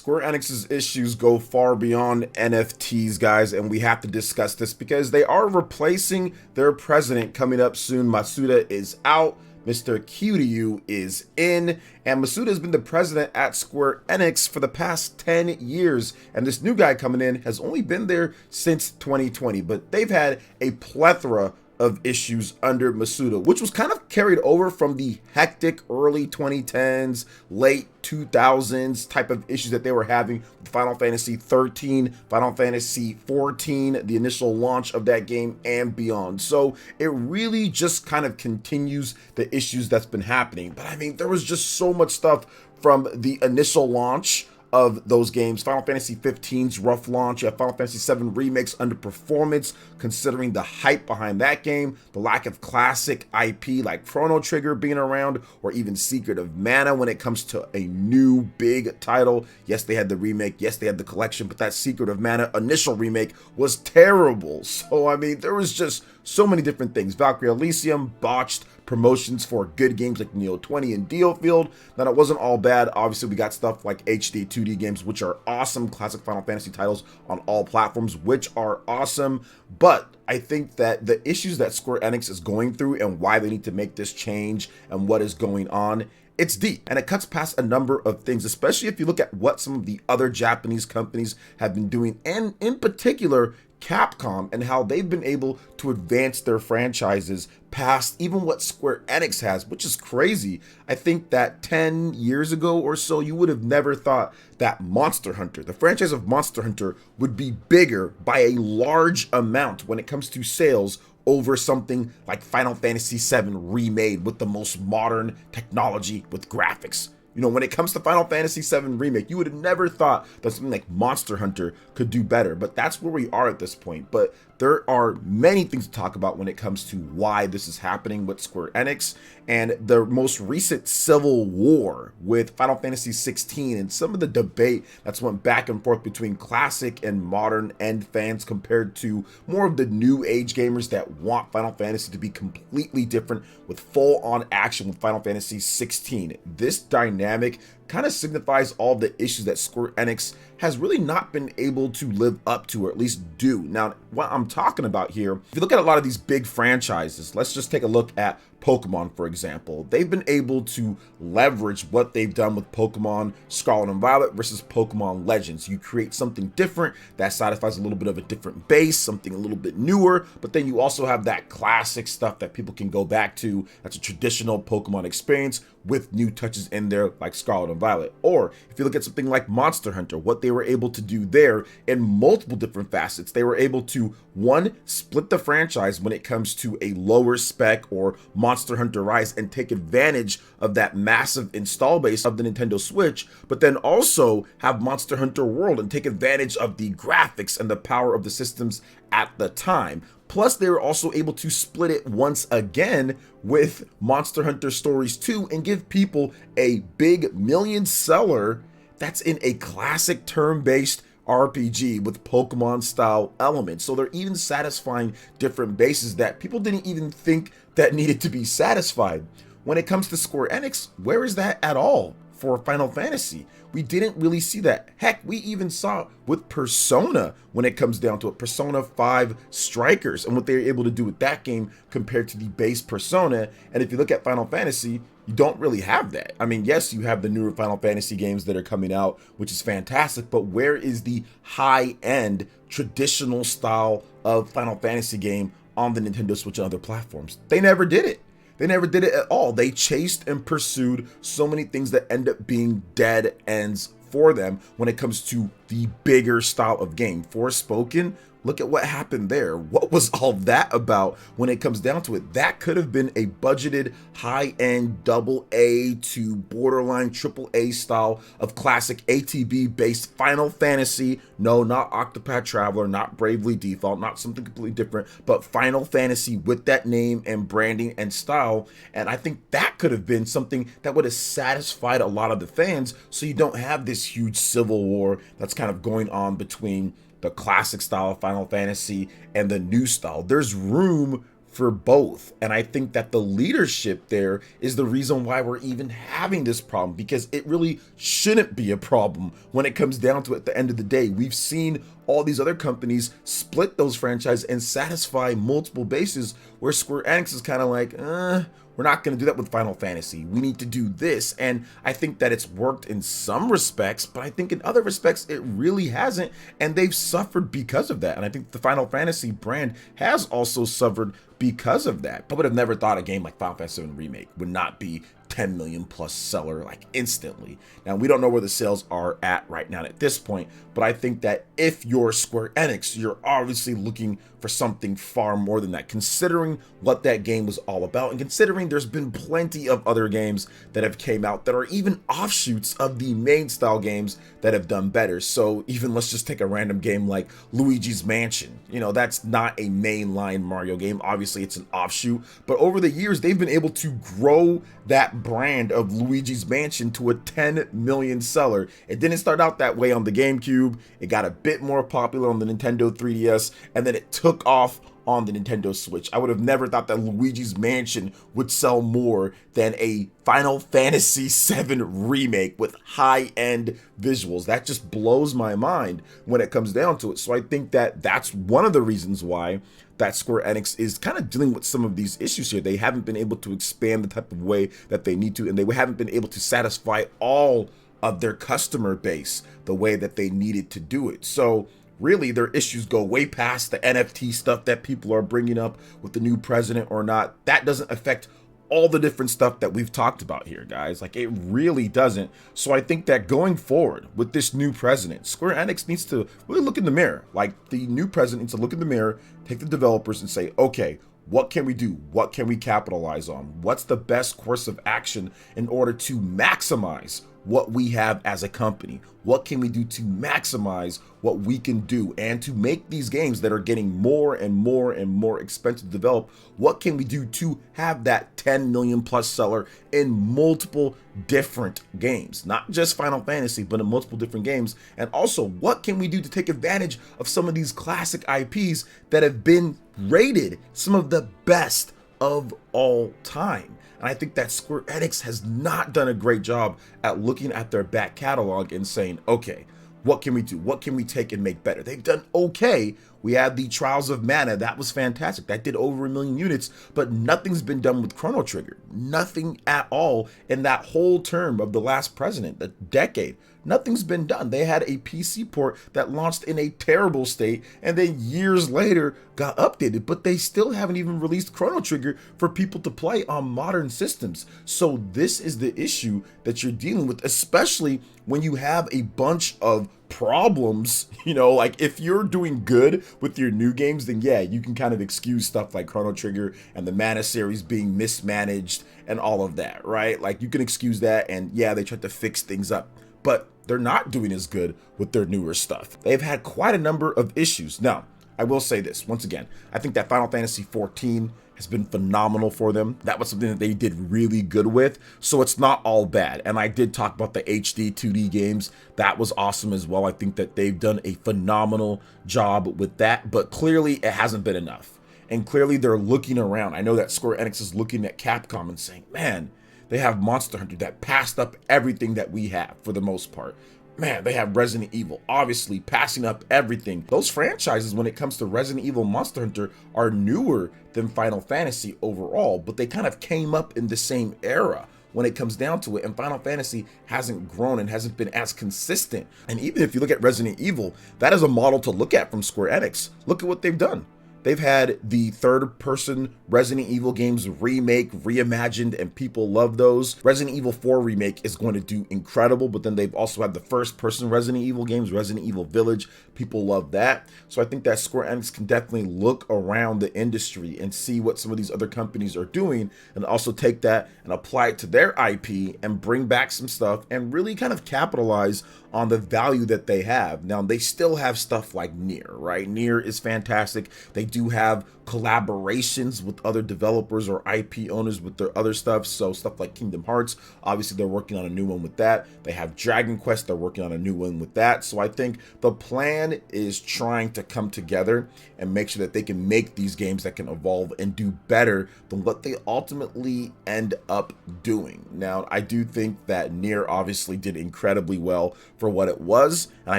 Square Enix's issues go far beyond NFTs, guys, and we have to discuss this because they are replacing their president coming up soon. Masuda is out, Mr. Kiryu is in, and Masuda has been the president at Square Enix for the past 10 years, and this new guy coming in has only been there since 2020, but they've had a plethora of issues under Masuda, which was kind of carried over from the hectic early 2010s, late 2000s type of issues that they were having with Final Fantasy 13, Final Fantasy 14, the initial launch of that game and beyond. So it really just kind of continues the issues that's been happening. But I mean, there was just so much stuff from the initial launch of those games. Final Fantasy 15's rough launch. You have Final Fantasy 7 Remake's underperformance, considering the hype behind that game, the lack of classic IP like Chrono Trigger being around, or even Secret of Mana when it comes to a new big title. Yes, they had the remake. Yes, they had the collection, but that Secret of Mana initial remake was terrible. So, I mean, there was just so many different things. Valkyrie Elysium botched promotions for good games like Neo 20 and Dealfield. Now, it wasn't all bad. Obviously, we got stuff like HD 2D games, which are awesome, classic Final Fantasy titles on all platforms, which are awesome. But I think that the issues that Square Enix is going through and why they need to make this change and what is going on, it's deep, and it cuts past a number of things, especially if you look at what some of the other Japanese companies have been doing, and in particular, Capcom, and how they've been able to advance their franchises past even what Square Enix has, which is crazy. I think that 10 years ago or so, you would have never thought that Monster Hunter, the franchise of Monster Hunter, would be bigger by a large amount when it comes to sales over something like Final Fantasy VII Remade with the most modern technology with graphics. You know, when it comes to Final Fantasy VII Remake, you would have never thought that something like Monster Hunter could do better, but that's where we are at this point. But there are many things to talk about when it comes to why this is happening with Square Enix and the most recent civil war with Final Fantasy 16 and some of the debate that's went back and forth between classic and modern end fans compared to more of the new age gamers that want Final Fantasy to be completely different with full on action with Final Fantasy 16. This dynamic kind of signifies all the issues that Square Enix has really not been able to live up to, or at least do. Now, what I'm talking about here, if you look at a lot of these big franchises, let's just take a look at Pokemon, for example. They've been able to leverage what they've done with Pokemon Scarlet and Violet versus Pokemon Legends. You create something different that satisfies a little bit of a different base, something a little bit newer, but then you also have that classic stuff that people can go back to. That's a traditional Pokemon experience with new touches in there like Scarlet and Violet. Or if you look at something like Monster Hunter, what they were able to do there in multiple different facets, they were able to, one, split the franchise when it comes to a lower spec or Monster Hunter Rise and take advantage of that massive install base of the Nintendo Switch, but then also have Monster Hunter World and take advantage of the graphics and the power of the systems at the time. Plus, they were also able to split it once again with Monster Hunter Stories 2 and give people a big million seller that's in a classic turn-based RPG with Pokemon style elements. So they're even satisfying different bases that people didn't even think that needed to be satisfied. When it comes to Square Enix, where is that at all for Final Fantasy? We didn't really see that. Heck, we even saw with Persona when it comes down to it, Persona 5 Strikers and what they were able to do with that game compared to the base Persona. And if you look at Final Fantasy, you don't really have that. I mean, yes, you have the newer Final Fantasy games that are coming out, which is fantastic, but where is the high-end traditional style of Final Fantasy game on the Nintendo Switch and other platforms? They never did it. They never did it at all. They chased and pursued so many things that end up being dead ends for them when it comes to the bigger style of game. Forspoken, look at what happened there. What was all that about when it comes down to it? That could have been a budgeted high-end AA to borderline AAA style of classic ATB-based Final Fantasy. No, not Octopath Traveler, not Bravely Default, not something completely different, but Final Fantasy with that name and branding and style. And I think that could have been something that would have satisfied a lot of the fans, so you don't have this huge civil war that's kind of going on between the classic style of Final Fantasy and the new style. There's room for both. And I think that the leadership there is the reason why we're even having this problem, because it really shouldn't be a problem when it comes down to it. At the end of the day, we've seen all these other companies split those franchises and satisfy multiple bases, where Square Enix is kind of like, we're not going to do that with Final Fantasy. We need to do this. And I think that it's worked in some respects, but I think in other respects it really hasn't. And they've suffered because of that. And I think the Final Fantasy brand has also suffered because of that. I would have never thought a game like Final Fantasy VII Remake would not be 10 million plus seller like instantly. Now, we don't know where the sales are at right now at this point, but I think that if you're Square Enix, you're obviously looking for something far more than that, considering what that game was all about, and considering there's been plenty of other games that have came out that are even offshoots of the main style games that have done better. So even let's just take a random game like Luigi's Mansion. You know, that's not a mainline Mario game. Obviously, it's an offshoot, but over the years, they've been able to grow that brand of Luigi's Mansion to a 10 million seller. It didn't start out that way on the GameCube. It got a bit more popular on the Nintendo 3DS, and then it took off on the Nintendo Switch. I would have never thought that Luigi's Mansion would sell more than a Final Fantasy VII Remake with high-end visuals. That just blows my mind when it comes down to it. So I think that that's one of the reasons why that Square Enix is kind of dealing with some of these issues here. They haven't been able to expand the type of way that they need to, and they haven't been able to satisfy all of their customer base the way that they needed to do it. So really, their issues go way past the NFT stuff that people are bringing up with the new president or not. That doesn't affect all the different stuff that we've talked about here, guys. Like, it really doesn't. So I think that going forward with this new president, Square Enix needs to really look in the mirror. Like, the new president needs to look in the mirror, take the developers and say, okay, what can we do? What can we capitalize on? What's the best course of action in order to maximize what we have as a company? What can we do to maximize what we can do and to make these games that are getting more and more and more expensive to develop? What can we do to have that 10 million plus seller in multiple different games, not just Final Fantasy, but in multiple different games? And also, what can we do to take advantage of some of these classic IPs that have been rated some of the best of all time? And I think that Square Enix has not done a great job at looking at their back catalog and saying, okay, what can we do? What can we take and make better? They've done okay. We had the Trials of Mana. That was fantastic. That did over 1 million units, but nothing's been done with Chrono Trigger. Nothing at all in that whole term of the last president, the decade. Nothing's been done. They had a PC port that launched in a terrible state and then years later got updated, but they still haven't even released Chrono Trigger for people to play on modern systems. So this is the issue that you're dealing with, especially when you have a bunch of problems. You know, like, if you're doing good with your new games, then yeah, you can kind of excuse stuff like Chrono Trigger and the Mana series being mismanaged and all of that, right? Like, you can excuse that, and yeah, they tried to fix things up, but they're not doing as good with their newer stuff. They've had quite a number of issues. Now, I will say this once again, I think that Final Fantasy XIV has been phenomenal for them. That was something that they did really good with, so it's not all bad. And I did talk about the HD 2D games. That was awesome as well. I think that they've done a phenomenal job with that, but clearly it hasn't been enough. And clearly they're looking around. I know that Square Enix is looking at Capcom and saying, man, they have Monster Hunter that passed up everything that we have for the most part. Man, they have Resident Evil, obviously passing up everything. Those franchises, when it comes to Resident Evil, Monster Hunter, are newer than Final Fantasy overall, but they kind of came up in the same era when it comes down to it, and Final Fantasy hasn't grown and hasn't been as consistent. And even if you look at Resident Evil, that is a model to look at from Square Enix. Look at what they've done. They've had the third-person Resident Evil games remake, reimagined, and people love those. Resident Evil 4 remake is going to do incredible, but then they've also had the first-person Resident Evil games, Resident Evil Village. People love that. So I think that Square Enix can definitely look around the industry and see what some of these other companies are doing, and also take that and apply it to their IP and bring back some stuff and really kind of capitalize on the value that they have. Now, they still have stuff like Nier, right? Nier is fantastic. They do have collaborations with other developers or IP owners with their other stuff. So stuff like Kingdom Hearts, obviously they're working on a new one with that. They have Dragon Quest, they're working on a new one with that. So I think the plan is trying to come together and make sure that they can make these games that can evolve and do better than what they ultimately end up doing. Now, I do think that Nier obviously did incredibly well for what it was, and I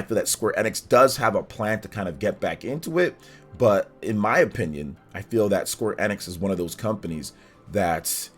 feel that Square Enix does have a plan to kind of get back into it. But in my opinion, I feel that Square Enix is one of those companies that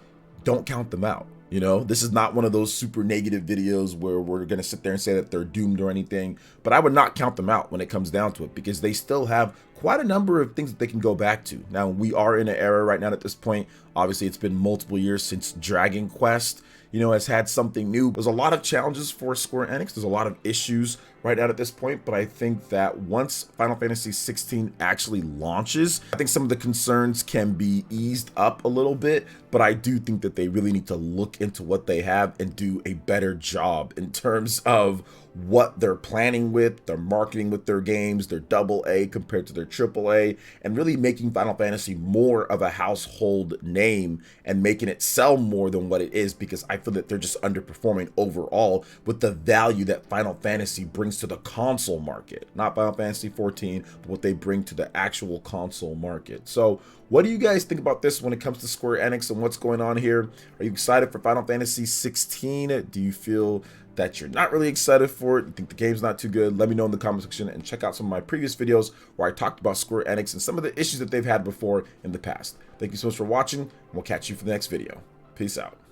don't count them out. You know, this is not one of those super negative videos where we're going to sit there and say that they're doomed or anything, but I would not count them out when it comes down to it, because they still have quite a number of things that they can go back to. Now, we are in an era right now at this point. Obviously, it's been multiple years since Dragon Quest, you know, has had something new. There's a lot of challenges for Square Enix. There's a lot of issues right now at this point, but I think that once Final Fantasy 16 actually launches, I think some of the concerns can be eased up a little bit, but I do think that they really need to look into what they have and do a better job in terms of what they're planning with, their marketing with their games, their AA compared to their AAA, and really making Final Fantasy more of a household name and making it sell more than what it is, because I feel that they're just underperforming overall with the value that Final Fantasy brings to the console market. Not Final Fantasy 14, but what they bring to the actual console market. So what do you guys think about this when it comes to Square Enix and what's going on here? Are you excited for Final Fantasy 16? Do you feel that you're not really excited for it? You think the game's not too good? Let me know in the comment section, and check out some of my previous videos where I talked about Square Enix and some of the issues that they've had before in the past. Thank you so much for watching, and we'll catch you for the next video. Peace out.